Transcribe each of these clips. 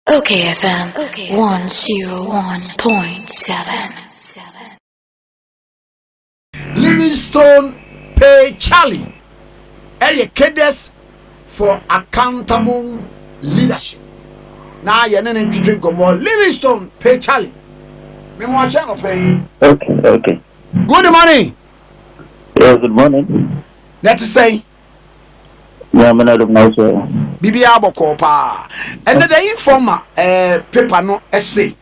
OKFM 101.7. Livingstone pay Charlie. Cadres for accountable leadership. Now you're not drink more. Livingstone pay Charlie. Me more channel pay. Okay. Good morning. Yeah, good morning. Let's say. Yeah, I'm not Bibi Abokopa. And the informer paper no essay.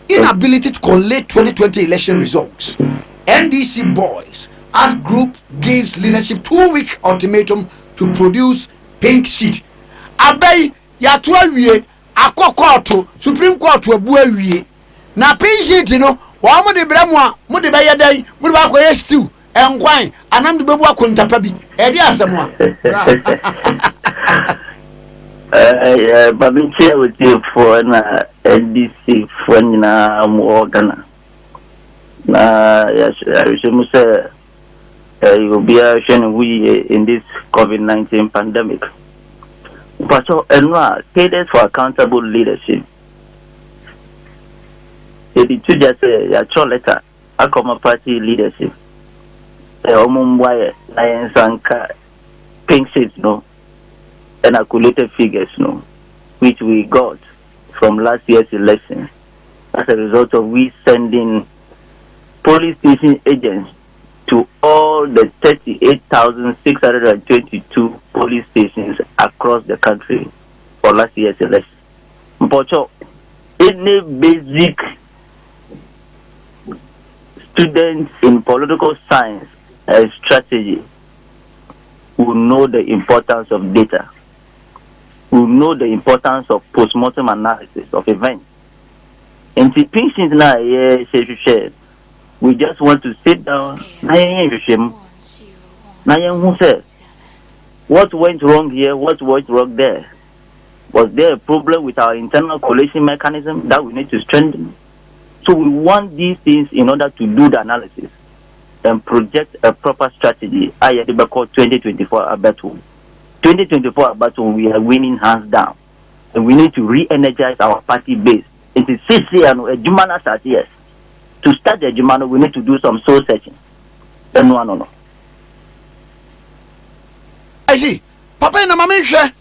Inability to collate 2020 election results. NDC boys as group gives leadership 2-week ultimatum to produce pink sheet. Abey ya to awie akoko Supreme Court abu awie. Na pink sheet no wa mo de bramo a mo de be yedan mo de ba koye stew enkwan anam de bebu akontapa bi e de asem a. But we share with you for NDC for na Ghana. Yes, I should say you will be we in this COVID-19 pandemic. But so, cadres for accountable leadership. It is just a short letter. A common party leadership. Omumwaye, Lions and pink sheets, no, and calculated figures, no, which we got from last year's election as a result of we sending police station agents to all the 38,622 police stations across the country for last year's election. But any basic students in political science and strategy will know the importance of data, will know the importance of post-mortem analysis of events. And the things now, we just want to sit down. Who says what went wrong here? What went wrong there? Was there a problem with our internal collation mechanism that we need to strengthen? So we want these things in order to do the analysis and project a proper strategy. I had 2024 Abato. 2024 Abato, we are winning hands down, and we need to re-energize our party base. It is 6 years and a Jumana start years. To start the Jumano, we need to do some soul searching. No. I see. Papa na mama hwe.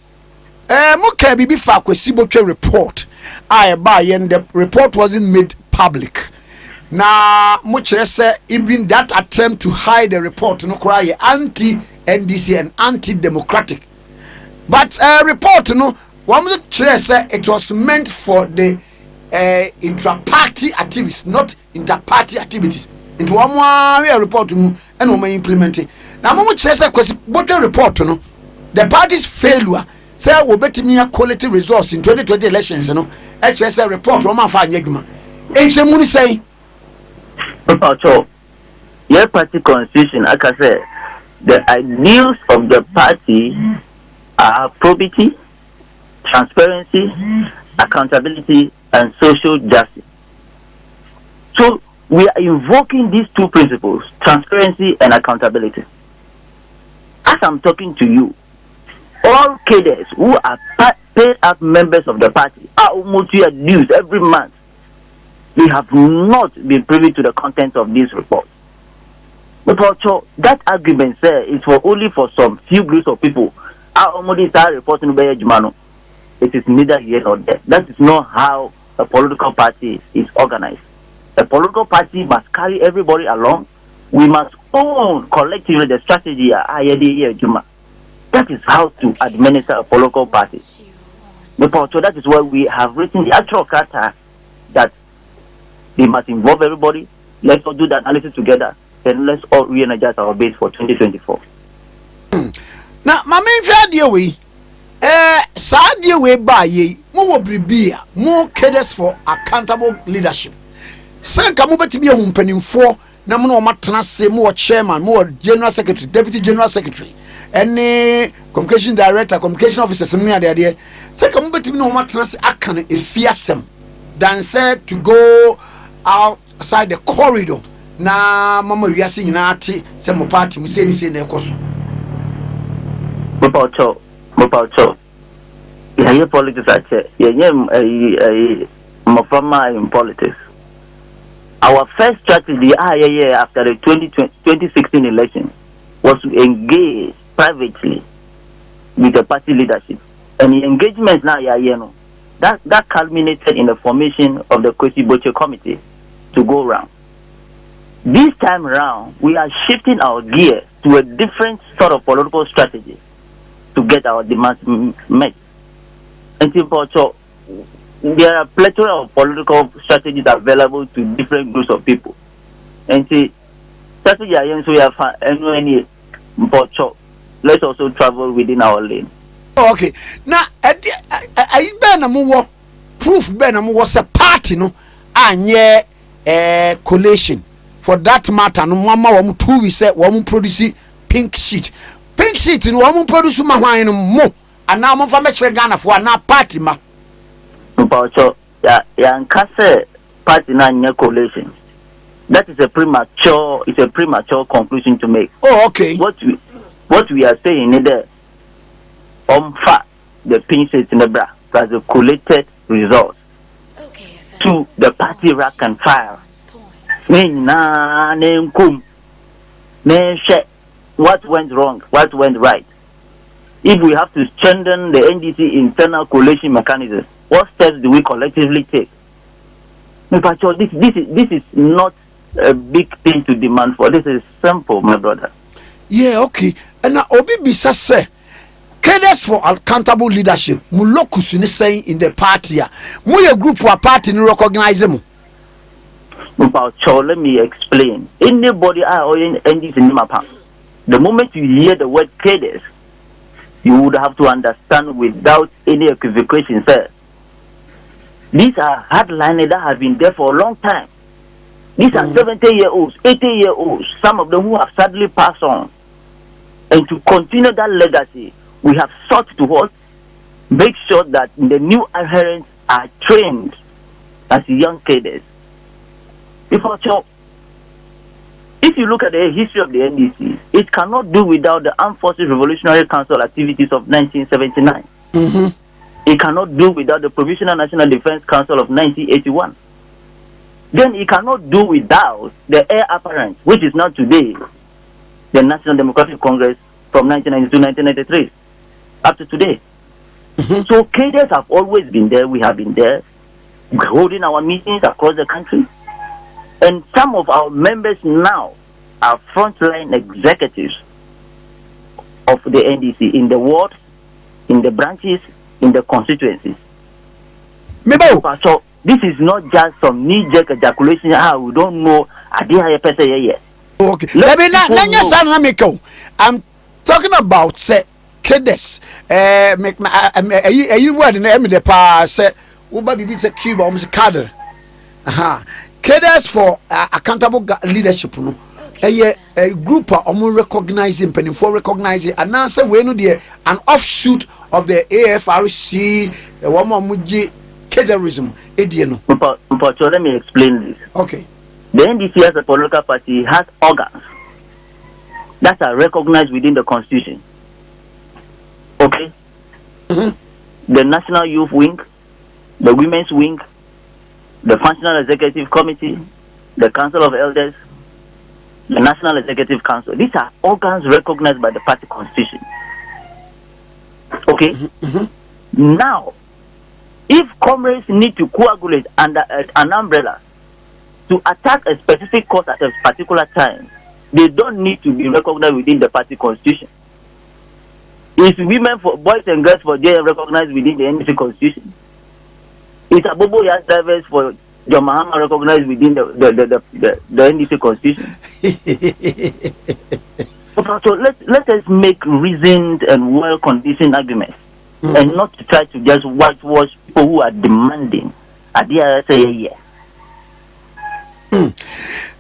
Muka bibi fa kwesiboche report. The report wasn't made public. Na mo kire say even that attempt to hide the report no cry anti-NDC and anti-democratic. But report no one mo kire say it was meant for the intra-party activities, not inter-party activities. Into one more report and we implement it. Now, Momo Chesa, what report, no, the party's failure, say, we bet me a quality resource in 2020 elections, you know, HSA report, Roman Fanyegma. Ancient Muni say, your party constitution, like I said, the ideals of the party are probity, transparency, accountability, and social justice. So we are invoking these two principles, transparency and accountability. As I'm talking to you, all cadres who are paid up members of the party are almost dues every month. They have not been privy to the contents of this report. But also, that argument is for only for some few groups of people. It is neither here nor there. That is not how a political party is organized. A political party must carry everybody along. We must own collectively the strategy. That is how to administer a political party. So that is why we have written the actual charter that they must involve everybody. Let's all do the analysis together, and let's all re-energize our base for 2024. Now, my main idea Sadia we buy ye more bribia, more cadres for accountable leadership. Sanka mubeti be a woman for Namuno Matana say more chairman, more general secretary, deputy general secretary, any communication director, communication officer, some near the idea. Sanka mubeti no matana say akan a fearsome than said to go outside the corridor. Na mama we are seeing nati some party we say ne koso. Mopacho. Yeah, politics actually. Yeah, Mafama in politics. Our first strategy, after the 2016 election, was to engage privately with the party leadership. And the engagement now, that culminated in the formation of the Kwesi Boche committee to go around. This time around, we are shifting our gear to a different sort of political strategy to get our demands met. And so, there are a plethora of political strategies available to different groups of people. And see, strategy so we have any let's also travel within our lane. Oh, okay. Now, I been a more proof been a was a party no anye collation. For that matter, no mama 2 we say one produce pink sheet. Pink sheet no one produce my wine mo. And now I'm from Ghana for na party ma. Yeah, party na collation. That is a premature conclusion to make. Oh, okay. What we are saying is that the pink sheet in the bra as a collated result to the party rack and file. What went wrong? What went right? If we have to strengthen the NDC internal collation mechanism, what steps do we collectively take? This is not a big thing to demand for. This is simple, my brother. Yeah, okay. And now Obi Bisa say, cadres for accountable leadership. Mulokus is saying in the party. Muye group for party no recognize them. Let me explain. Anybody or NDC in Mapa. The moment you hear the word cadres, you would have to understand without any equivocation, sir. These are hardliners that have been there for a long time. These are 70-year-olds, 80-year-olds, some of them who have sadly passed on. And to continue that legacy, we have sought to make sure that the new adherents are trained as young cadres. If you look at the history of the NDC, it cannot do without the Armed Forces Revolutionary Council activities of 1979. It cannot do without the Provisional National Defense Council of 1981. Then it cannot do without the heir apparent, which is not today, the National Democratic Congress from 1992 1993 up to today. So cadres have always been there. We have been there. We're holding our meetings across the country. And some of our members now are frontline executives of the NDC in the wards, in the branches, in the constituencies. So this is not just some knee-jerk ejaculation. We don't know. Okay. I'm talking about say cadres. Make my you word in the past say Uba bibi say Cuba almost cadre. Cadres for accountable leadership no. A group of recognizing penny for recognizing and answer we no there an offshoot of the AFRC the one muji cadreism ediano. Let me explain this. Okay. The NDC as a political party has organs that are recognized within the constitution. Okay? The National Youth Wing, the Women's Wing, the Functional Executive Committee, the Council of Elders, the National Executive Council. These are organs recognized by the party constitution. Okay? Now, if comrades need to coagulate under an umbrella to attack a specific cause at a particular time, they don't need to be recognized within the party constitution. Is women for boys and girls for JM recognized within the NDC constitution? Is Abobo Yas drivers for John Mahama recognized within the NDC constitution? So let us make reasoned and well-conditioned arguments and not to try to just whitewash people who are demanding.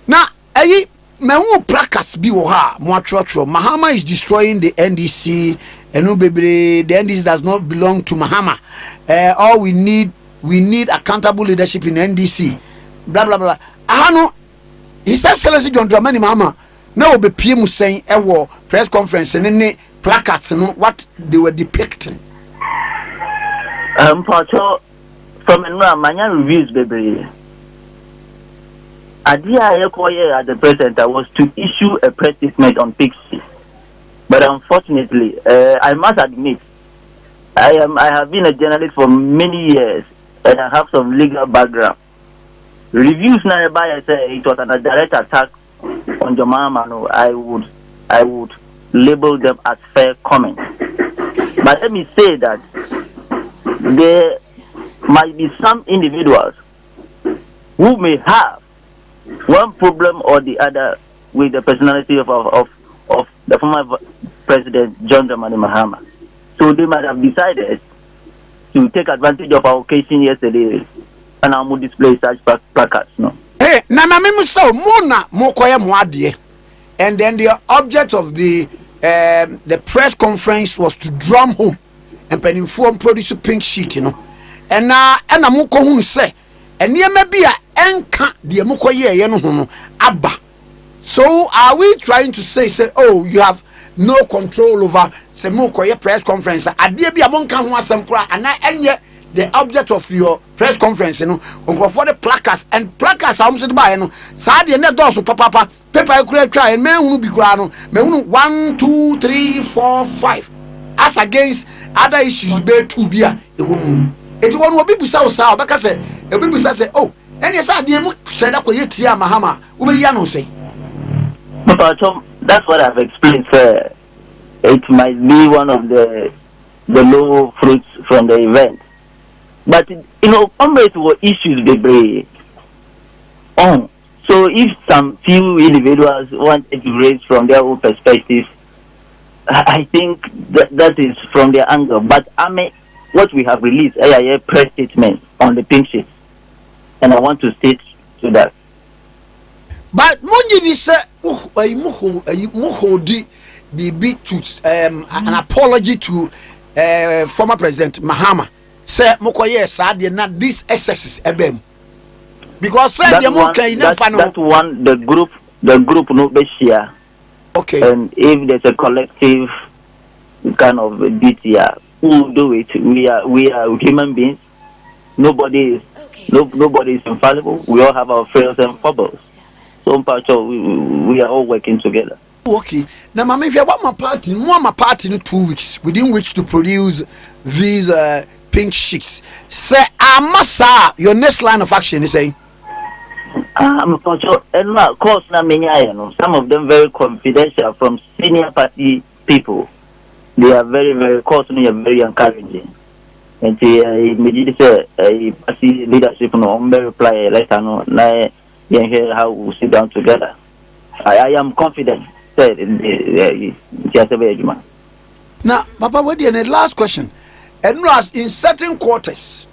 Now, me placards bi wo ha mo atro Mahama is destroying the NDC and no baby the NDC does not belong to Mahama. All we need accountable leadership in NDC. Blah blah blah. Ahano His Excellency John Dramani Mahama now be PM saying press conference and any placards no what they were depicting. Pacho, from a manya reviews, baby. Idea I acquired at the present was to issue a press statement on Pixie. But unfortunately, I must admit, I have been a journalist for many years and I have some legal background. Reviews now by I say it was a direct attack on Jomama. No, I would label them as fair comments. But let me say that there might be some individuals who may have one problem or the other with the personality of the former President John Dramani Mahama. So they might have decided to take advantage of our occasion yesterday and I will display such placards. No. Hey, Namamimu so Mona Mokoya Mwadie. And then the object of the press conference was to drum home and inform produce pink sheet, you know. And now and Amuko who say and near maybe a enka the Amukoye Yeno Abba. So are we trying to say, oh, you have no control over Semukoye press conference? Adie bi amon kan ho asem kra ana enye the object of your press conference, you know, for the placards and placards am so buy no. Sa de ne do so papa paper kura twa and me hunu bi kura no. Me hunu 1 2 3 4 5 as against other issues be two bia e hunu. It won obi busa usa obeka say obi busa say oh ene sa de mu hweda koye tia Mahama wo be ya no say. But that's what I've explained, sir. It might be one of the low fruits from the event. But, comrades were issues they bring on. So if some few individuals wanted to raise from their own perspective, I think that is from their angle. But what we have released, a press statement on the pink sheet. And I want to state to that. But when you say, be to an apology to former President Mahama, say Mokoye said not this excesses ebem because said the Mokoye that one the group no be share. Okay. And if there's a collective kind of duty, who do it? We are human beings. Nobody is infallible. We all have our fails and foibles. So we are all working together. Okay. Now, Mama, if you want my party in 2 weeks, within which to produce these pink sheets, say, Amasa, your next line of action is saying. And of course, some of them very confidential from senior party people. They are very, very very encouraging. And they immediately say, party leadership no reply later no. Hear how we sit down together. I am confident. Said now, Papa, what the last question? And was in certain quarters,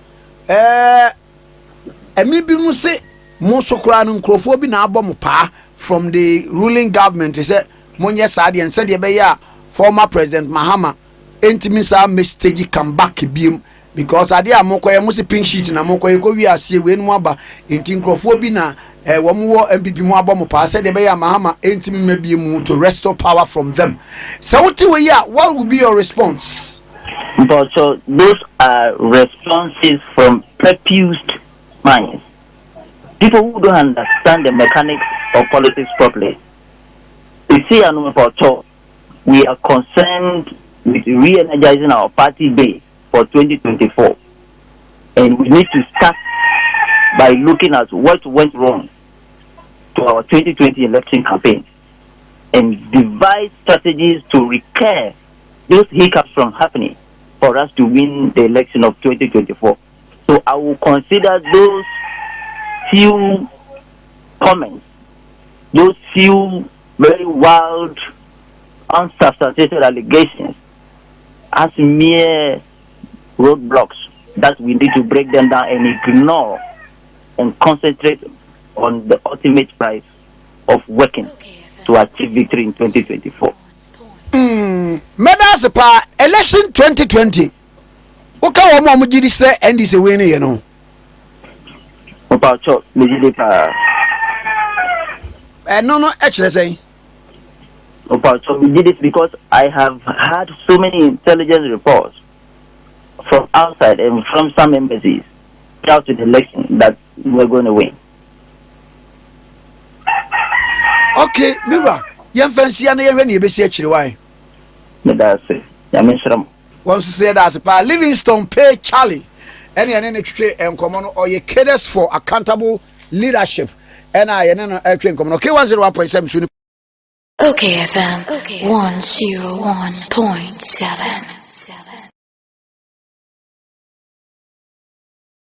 maybe we say most Sokrano Crofobin album pa from the ruling government. He said, Monya Sadi and said, Yabeya, former President Mahama, intimisa mistake come back beam. Because I dear Mokoya must pink sheet and Mokoya we are see when Mwaba in Tinkrofobina, one more MPP Mwaba pass said the Baya Mahama ain't maybe to restore power from them. So what would be your response? But so those are responses from confused minds. People who don't understand the mechanics of politics properly. You see, we are concerned with re-energizing our party base for 2024, and we need to start by looking at what went wrong to our 2020 election campaign and devise strategies to repair those hiccups from happening for us to win the election of 2024. So I will consider those few comments, those few very wild, unsubstantiated allegations as mere roadblocks that we need to break them down and ignore and concentrate on the ultimate prize of working to achieve victory in 2024. Medals pa election 2020. Oka wo mo mugidi say NDC win you know. Opa cho mugidi pa. No actually say. Opa cho mugidi because I have had so many intelligence reports from outside and from some embassies out to the election that we're going to win. Okay, Mira, young fancy and even you be said why. That's it. Once you say that's a Livingstone pay Charlie. Any trade and common or your cadres for accountable leadership. And I know a train common. Okay, 101.7 soon. OKFM 101.7.